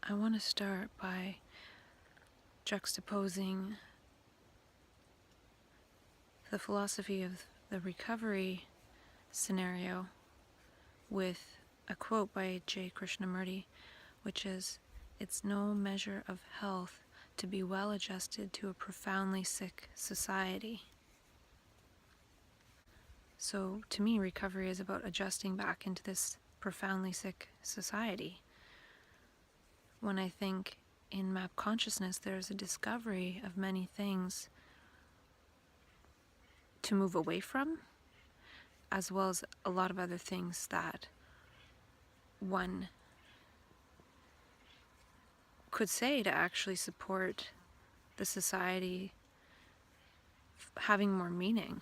I want to start by juxtaposing the philosophy of the recovery scenario with a quote by J. Krishnamurti, which is, "It's no measure of health to be well adjusted to a profoundly sick society." So to me, recovery is about adjusting back into this profoundly sick society. When I think in map consciousness, there's a discovery of many things to move away from, as well as a lot of other things that one could say to actually support the society having more meaning.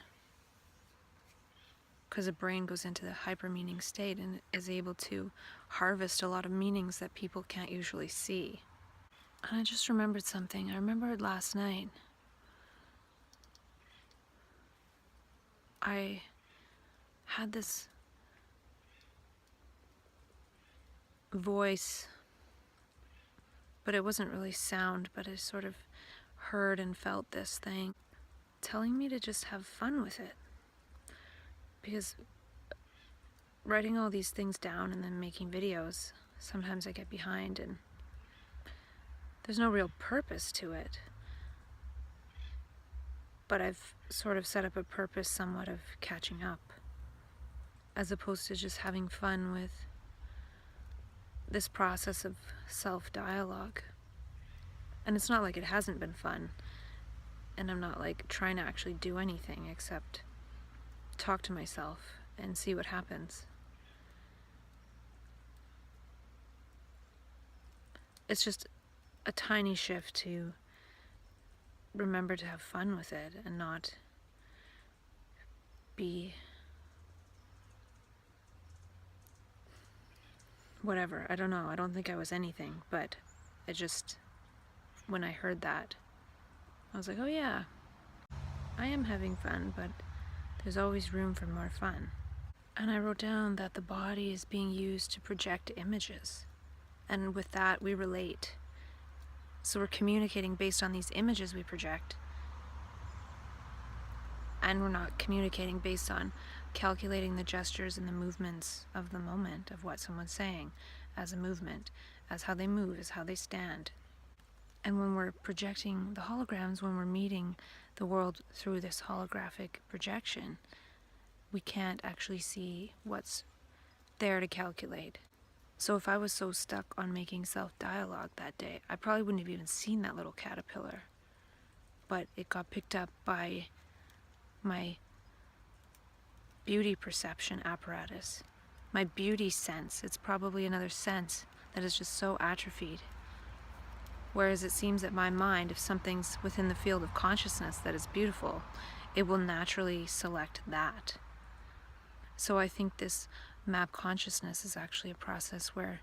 Because the brain goes into the hyper meaning state and is able to harvest a lot of meanings that people can't usually see. And I just remembered something. I remembered last night. I had this voice, but it wasn't really sound, but I sort of heard and felt this thing telling me to just have fun with it. Because writing all these things down and then making videos, sometimes I get behind and there's no real purpose to it. But I've sort of set up a purpose somewhat of catching up, as opposed to just having fun with this process of self-dialogue. And it's not like it hasn't been fun, and I'm not like trying to actually do anything except talk to myself and see what happens. It's just a tiny shift to remember to have fun with it and not be whatever. I don't know. I don't think I was anything, but it just, when I heard that, I was like, oh yeah, I am having fun, but there's always room for more fun. And I wrote down that the body is being used to project images. And with that, we relate. So we're communicating based on these images we project. And we're not communicating based on calculating the gestures and the movements of the moment, of what someone's saying as a movement, as how they move, as how they stand. And when we're projecting the holograms, when we're meeting the world through this holographic projection, we can't actually see what's there to calculate. So if I was so stuck on making self-dialogue that day, I probably wouldn't have even seen that little caterpillar. But it got picked up by my beauty perception apparatus, my beauty sense. It's probably another sense that is just so atrophied. Whereas it seems that my mind, if something's within the field of consciousness that is beautiful, it will naturally select that. So I think this map consciousness is actually a process where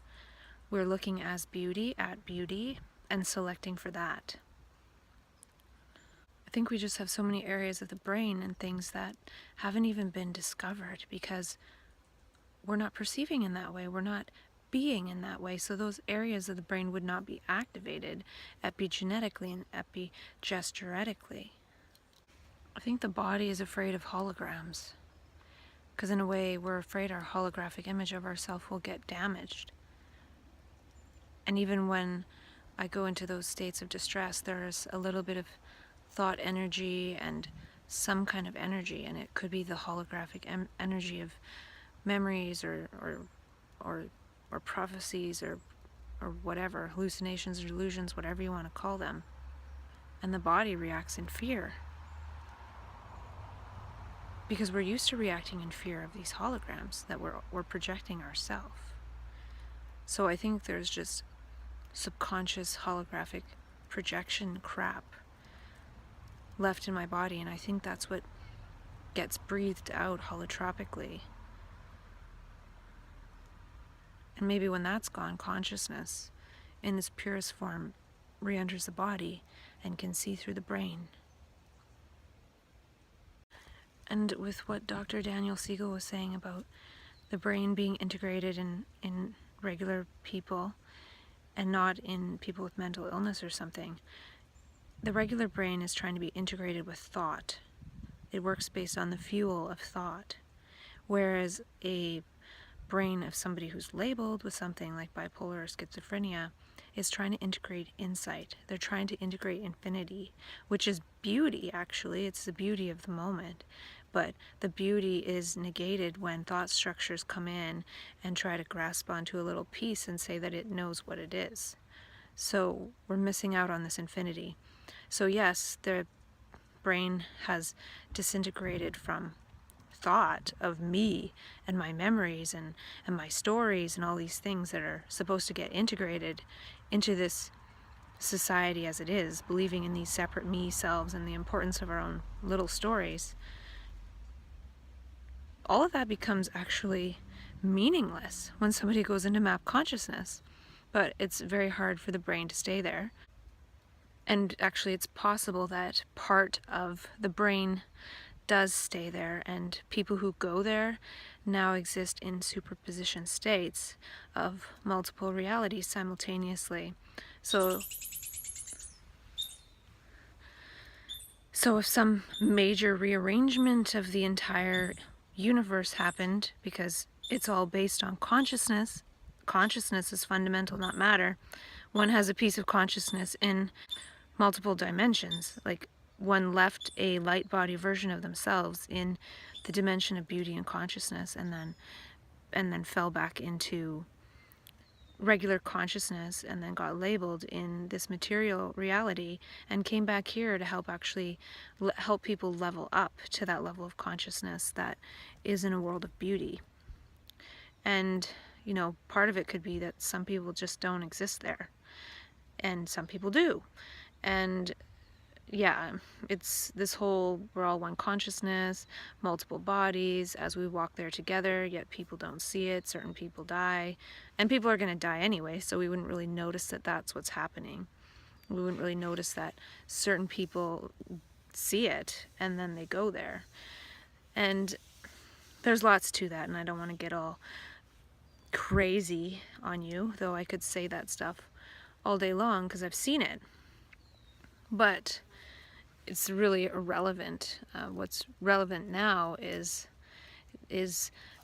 we're looking as beauty at beauty and selecting for that. I think we just have so many areas of the brain and things that haven't even been discovered because we're not perceiving in that way, we're not being in that way, so those areas of the brain would not be activated epigenetically and epigesturetically. I think the body is afraid of holograms. Because in a way, we're afraid our holographic image of ourselves will get damaged. And even when I go into those states of distress, there's a little bit of thought energy and some kind of energy, and it could be the holographic energy of memories or prophecies or whatever, hallucinations or delusions, whatever you want to call them. And the body reacts in fear. Because we're used to reacting in fear of these holograms that we're projecting ourselves. So I think there's just subconscious holographic projection crap left in my body, and I think that's what gets breathed out holotropically. And maybe when that's gone, consciousness in its purest form re-enters the body and can see through the brain. And with what Dr. Daniel Siegel was saying about the brain being integrated in regular people, and not in people with mental illness or something. The regular brain is trying to be integrated with thought. It works based on the fuel of thought. Whereas a brain of somebody who's labeled with something like bipolar or schizophrenia is trying to integrate insight. They're trying to integrate infinity, which is beauty, actually. It's the beauty of the moment. But the beauty is negated when thought structures come in and try to grasp onto a little piece and say that it knows what it is. So we're missing out on this infinity. So yes, the brain has disintegrated from thought of me and my memories and my stories and all these things that are supposed to get integrated into this society as it is, believing in these separate me selves and the importance of our own little stories. All of that becomes actually meaningless when somebody goes into map consciousness, but it's very hard for the brain to stay there. And actually it's possible that part of the brain does stay there, and people who go there now exist in superposition states of multiple realities simultaneously. So if some major rearrangement of the entire universe happened, because it's all based on consciousness is fundamental, not matter. One has a piece of consciousness in multiple dimensions, like one left a light body version of themselves in the dimension of beauty and consciousness, and then fell back into regular consciousness, and then got labeled in this material reality, and came back here to help actually help people level up to that level of consciousness that is in a world of beauty. And part of it could be that some people just don't exist there, and some people do. And yeah, it's this whole, we're all one consciousness, multiple bodies, as we walk there together, yet people don't see it, certain people die, and people are going to die anyway, so we wouldn't really notice that that's what's happening. We wouldn't really notice that certain people see it, and then they go there. And there's lots to that, and I don't want to get all crazy on you, though I could say that stuff all day long, because I've seen it. But it's really irrelevant. What's relevant now is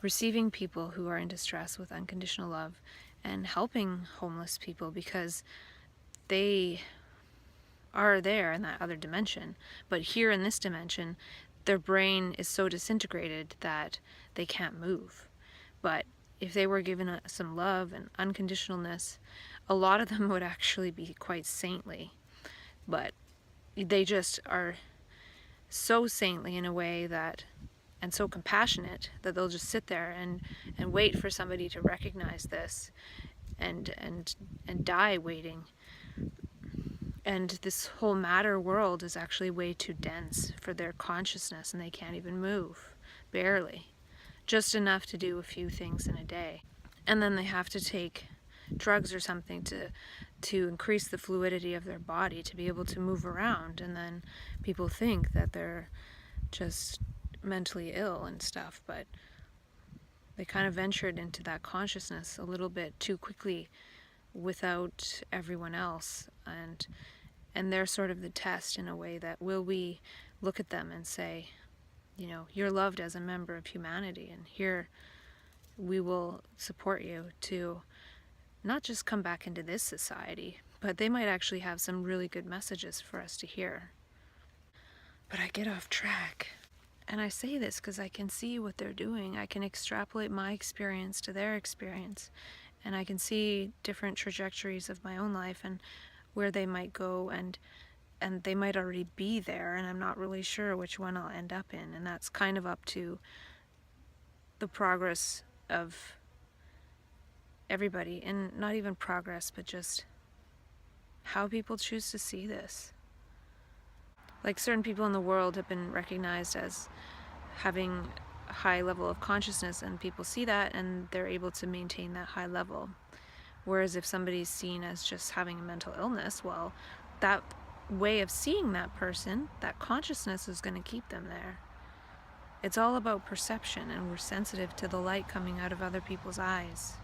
receiving people who are in distress with unconditional love, and helping homeless people, because they are there in that other dimension. But here in this dimension, their brain is so disintegrated that they can't move. But if they were given some love and unconditionalness, a lot of them would actually be quite saintly. But they just are so saintly in a way that, and so compassionate, that they'll just sit there and wait for somebody to recognize this, and die waiting. And this whole matter world is actually way too dense for their consciousness, and they can't even move, barely, just enough to do a few things in a day. And then they have to take drugs or something to increase the fluidity of their body to be able to move around, and then people think that they're just mentally ill and stuff, but they kind of ventured into that consciousness a little bit too quickly without everyone else, and they're sort of the test in a way, that will we look at them and say, you're loved as a member of humanity, and here we will support you to not just come back into this society, but they might actually have some really good messages for us to hear. But I get off track. And I say this because I can see what they're doing. I can extrapolate my experience to their experience. And I can see different trajectories of my own life and where they might go, and they might already be there, and I'm not really sure which one I'll end up in. And that's kind of up to the progress of everybody, and not even progress, but just how people choose to see this. Like, certain people in the world have been recognized as having a high level of consciousness, and people see that and they're able to maintain that high level. Whereas if somebody's seen as just having a mental illness, well, that way of seeing that person, that consciousness, is going to keep them there. It's all about perception, and we're sensitive to the light coming out of other people's eyes.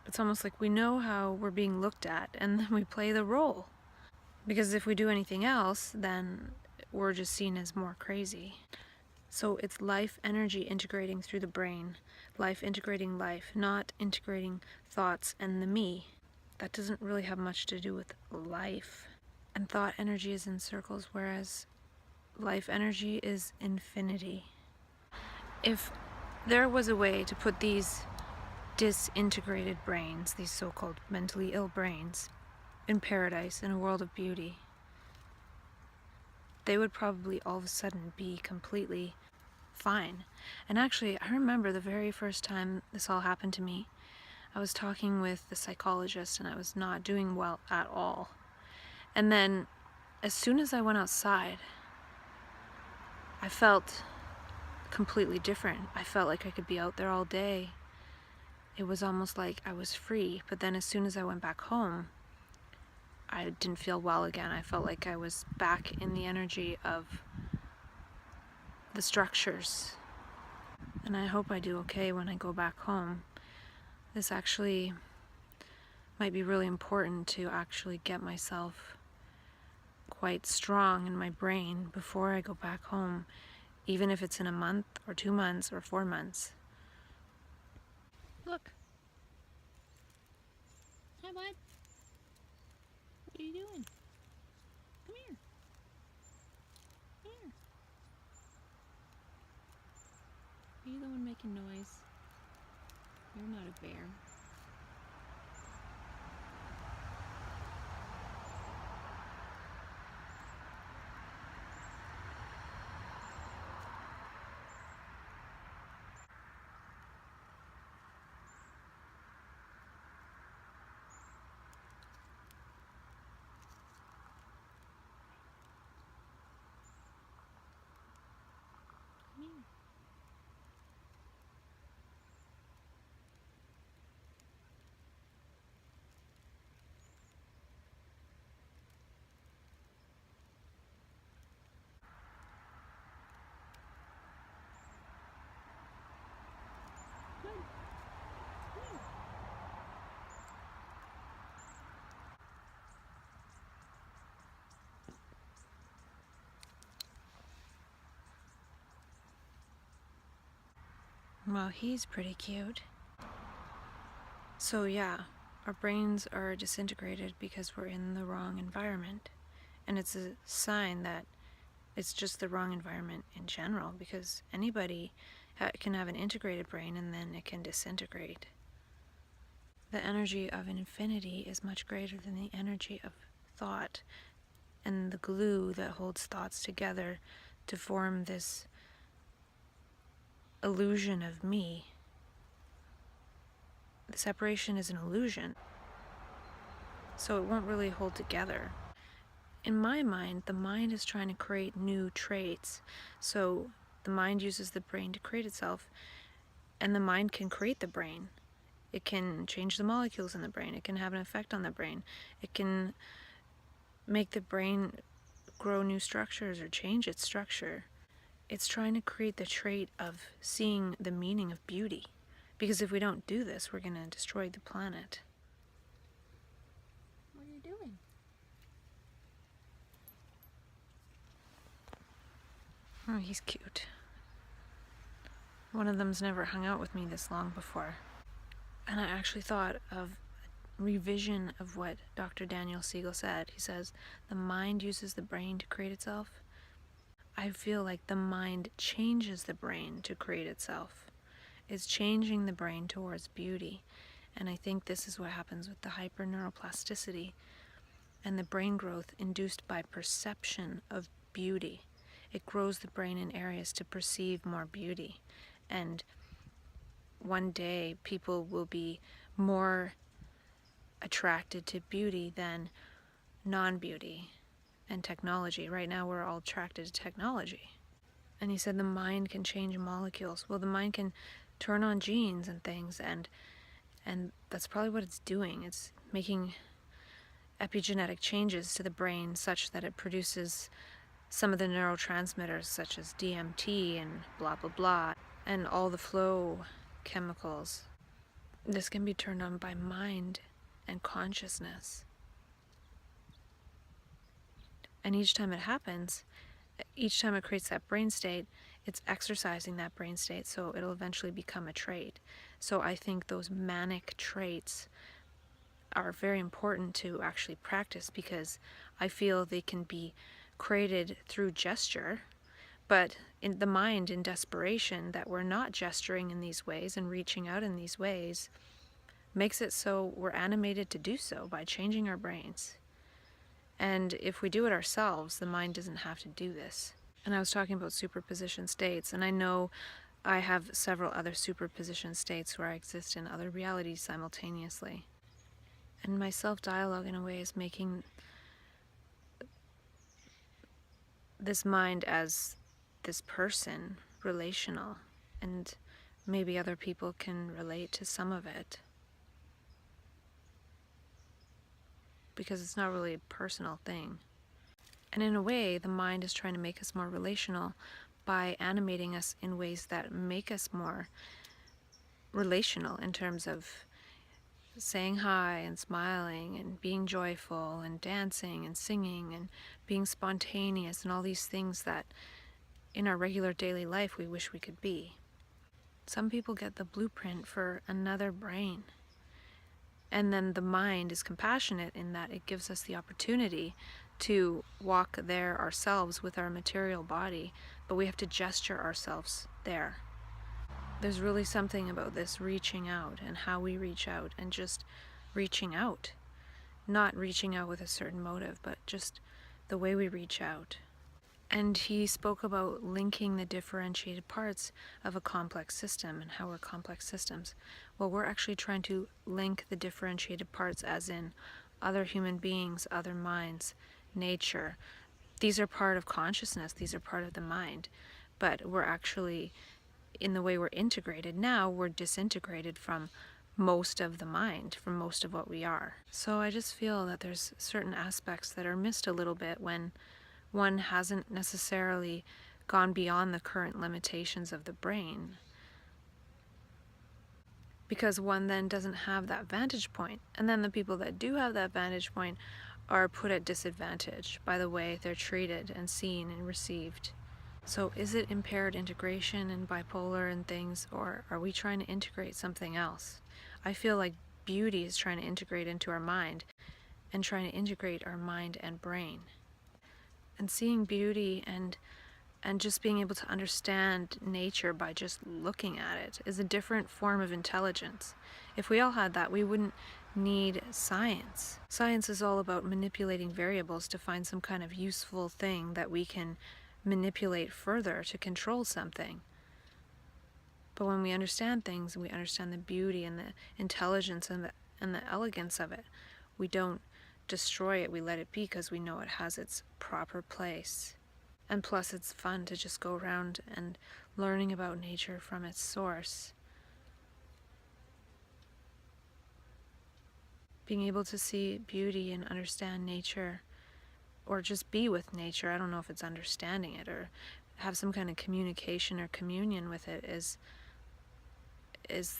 It's almost like we know how we're being looked at, and then we play the role. Because if we do anything else, then we're just seen as more crazy. So it's life energy integrating through the brain, life integrating life, not integrating thoughts and the me. That doesn't really have much to do with life. And thought energy is in circles, whereas life energy is infinity. If there was a way to put these disintegrated brains, these so-called mentally ill brains, in paradise, in a world of beauty, they would probably all of a sudden be completely fine. And actually, I remember the very first time this all happened to me, I was talking with the psychologist and I was not doing well at all. And then, as soon as I went outside, I felt completely different. I felt like I could be out there all day. It was almost like I was free. But then as soon as I went back home, I didn't feel well again. I felt like I was back in the energy of the structures. And I hope I do okay when I go back home. This actually might be really important to actually get myself quite strong in my brain before I go back home, even if it's in a month or 2 months or 4 months. Look. Hi, bud. What are you doing? Come here. Come here. Are you the one making noise? You're not a bear. Come here. Good. Come here. Well, he's pretty cute. So yeah, our brains are disintegrated because we're in the wrong environment. And it's a sign that it's just the wrong environment in general, because anybody can have an integrated brain and then it can disintegrate. The energy of infinity is much greater than the energy of thought and the glue that holds thoughts together to form this illusion of me. The separation is an illusion, so it won't really hold together. In my mind, the mind is trying to create new traits. So the mind uses the brain to create itself, and the mind can create the brain. It can change the molecules in the brain. It can have an effect on the brain. It can make the brain grow new structures or change its structure. It's trying to create the trait of seeing the meaning of beauty. Because if we don't do this, we're going to destroy the planet. What are you doing? Oh, he's cute. One of them's never hung out with me this long before. And I actually thought of a revision of what Dr. Daniel Siegel said. He says, the mind uses the brain to create itself. I feel like the mind changes the brain to create itself. It's changing the brain towards beauty. And I think this is what happens with the hyperneuroplasticity and the brain growth induced by perception of beauty. It grows the brain in areas to perceive more beauty. And one day people will be more attracted to beauty than non-beauty and technology. Right now we're all attracted to technology. And he said the mind can change molecules. Well, the mind can turn on genes and things, and that's probably what it's doing. It's making epigenetic changes to the brain such that it produces some of the neurotransmitters such as DMT and blah blah blah, and all the flow chemicals. This can be turned on by mind and consciousness. And each time it happens, each time it creates that brain state, it's exercising that brain state, so it'll eventually become a trait. So I think those manic traits are very important to actually practice, because I feel they can be created through gesture, but in the mind, in desperation, that we're not gesturing in these ways and reaching out in these ways, makes it so we're animated to do so by changing our brains. And if we do it ourselves, the mind doesn't have to do this. And I was talking about superposition states, and I know I have several other superposition states where I exist in other realities simultaneously. And my self-dialogue, in a way, is making this mind as this person relational, and maybe other people can relate to some of it, because it's not really a personal thing. And in a way, the mind is trying to make us more relational by animating us in ways that make us more relational, in terms of saying hi and smiling and being joyful and dancing and singing and being spontaneous, and all these things that in our regular daily life we wish we could be. Some people get the blueprint for another brain. And then the mind is compassionate in that it gives us the opportunity to walk there ourselves with our material body, but we have to gesture ourselves there. There's really something about this reaching out and how we reach out, and just reaching out. Not reaching out with a certain motive, but just the way we reach out. And he spoke about linking the differentiated parts of a complex system and how we're complex systems. Well, we're actually trying to link the differentiated parts, as in other human beings, other minds, nature. These are part of consciousness, these are part of the mind. But we're actually, in the way we're integrated now, we're disintegrated from most of the mind, from most of what we are. So I just feel that there's certain aspects that are missed a little bit when one hasn't necessarily gone beyond the current limitations of the brain, because one then doesn't have that vantage point. And then the people that do have that vantage point are put at disadvantage by the way they're treated and seen and received. So is it impaired integration and bipolar and things, or are we trying to integrate something else? I feel like beauty is trying to integrate into our mind, and trying to integrate our mind and brain. And seeing beauty and just being able to understand nature by just looking at it is a different form of intelligence. If we all had that, we wouldn't need science. Science is all about manipulating variables to find some kind of useful thing that we can manipulate further to control something. But when we understand things, and we understand the beauty and the intelligence and the elegance of it, we don't destroy it, we let it be, because we know it has its proper place. And plus, it's fun to just go around and learning about nature from its source. Being able to see beauty and understand nature, or just be with nature, I don't know if it's understanding it or have some kind of communication or communion with it, is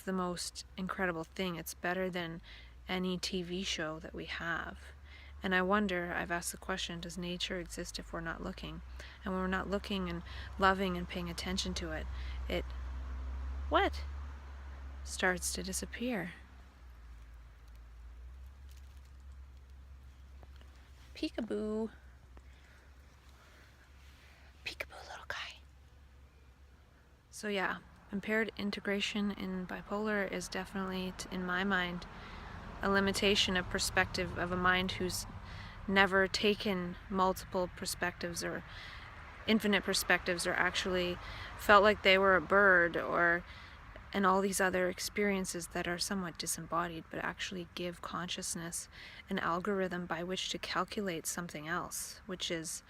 the most incredible thing. It's better than any TV show that we have. And I wonder, I've asked the question, does nature exist if we're not looking? And when we're not looking and loving and paying attention to it, it starts to disappear. Peekaboo. Peekaboo, little guy. So yeah, impaired integration in bipolar is definitely, in my mind, a limitation of perspective of a mind who's never taken multiple perspectives or infinite perspectives, or actually felt like they were a bird, and all these other experiences that are somewhat disembodied, but actually give consciousness an algorithm by which to calculate something else, which is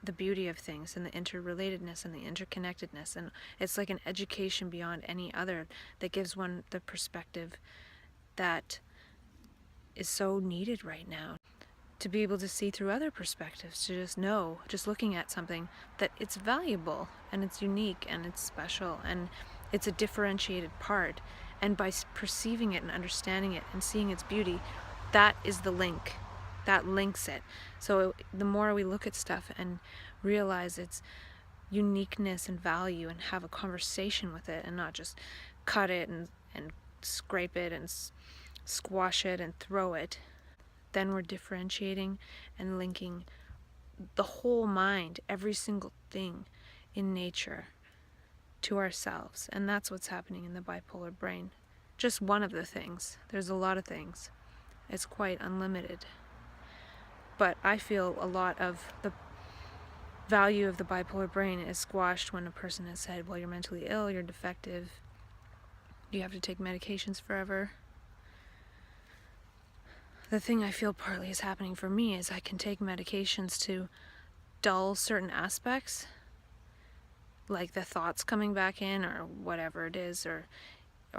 the beauty of things and the interrelatedness and the interconnectedness. And it's like an education beyond any other that gives one the perspective that is so needed right now, to be able to see through other perspectives, to just know, just looking at something, that it's valuable and it's unique and it's special and it's a differentiated part, And by perceiving it and understanding it and seeing its beauty, that is the link. That links it. So the more we look at stuff and realize its uniqueness and value and have a conversation with it and not just cut it and scrape it and squash it and throw it, then we're differentiating and linking the whole mind, every single thing in nature, to ourselves. And that's what's happening in the bipolar brain. Just one of the things. There's a lot of things. It's quite unlimited. But I feel a lot of the value of the bipolar brain is squashed when a person has said, well, you're mentally ill, you're defective, you have to take medications forever. The thing I feel partly is happening for me is I can take medications to dull certain aspects, like the thoughts coming back in or whatever it is, or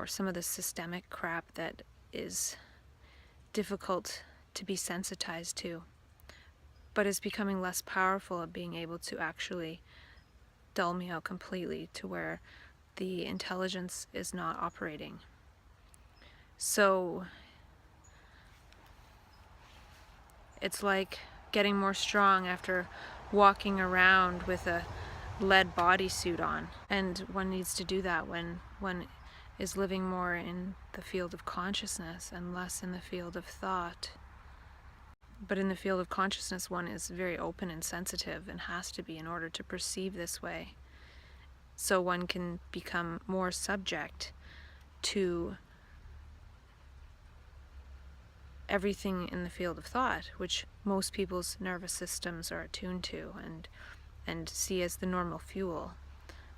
some of the systemic crap that is difficult to be sensitized to, but is becoming less powerful at being able to actually dull me out completely to where the intelligence is not operating. So it's like getting more strong after walking around with a lead bodysuit on. And one needs to do that when one is living more in the field of consciousness and less in the field of thought. But in the field of consciousness, one is very open and sensitive and has to be in order to perceive this way. So one can become more subject to everything in the field of thought, which most people's nervous systems are attuned to and see as the normal fuel.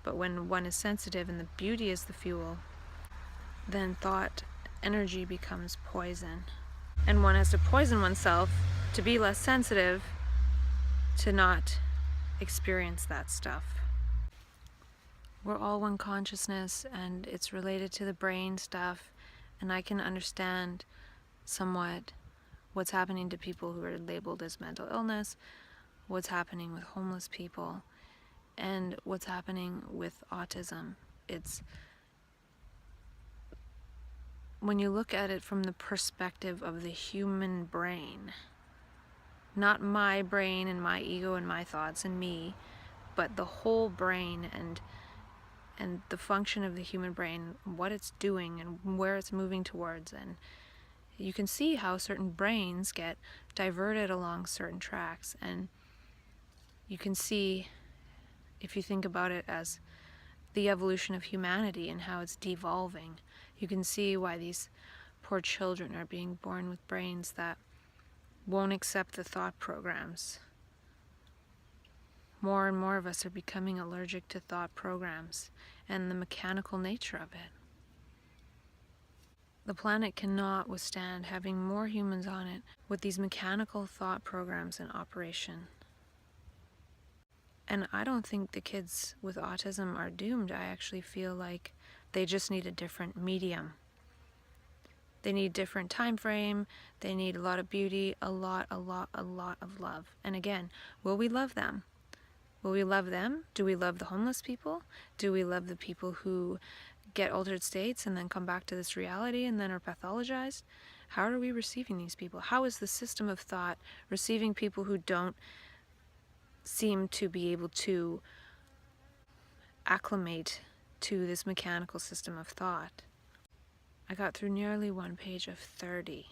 But when one is sensitive and the beauty is the fuel, then thought energy becomes poison. And one has to poison oneself to be less sensitive, to not experience that stuff. We're all one consciousness, and it's related to the brain stuff, and I can understand somewhat what's happening to people who are labeled as mental illness, what's happening with homeless people, and what's happening with autism. It's when you look at it from the perspective of the human brain, not my brain and my ego and my thoughts and me, but the whole brain and the function of the human brain, what it's doing and where it's moving towards. And you can see how certain brains get diverted along certain tracks, and you can see, if you think about it as the evolution of humanity and how it's devolving, you can see why these poor children are being born with brains that won't accept the thought programs. More and more of us are becoming allergic to thought programs and the mechanical nature of it. The planet cannot withstand having more humans on it with these mechanical thought programs in operation. And I don't think the kids with autism are doomed. I actually feel like they just need a different medium. They need a different time frame. They need a lot of beauty, a lot of love. And again, will we love them? Will we love them? Do we love the homeless people? Do we love the people who get altered states and then come back to this reality and then are pathologized? How are we receiving these people? How is the system of thought receiving people who don't seem to be able to acclimate to this mechanical system of thought? I got through nearly one page of 30.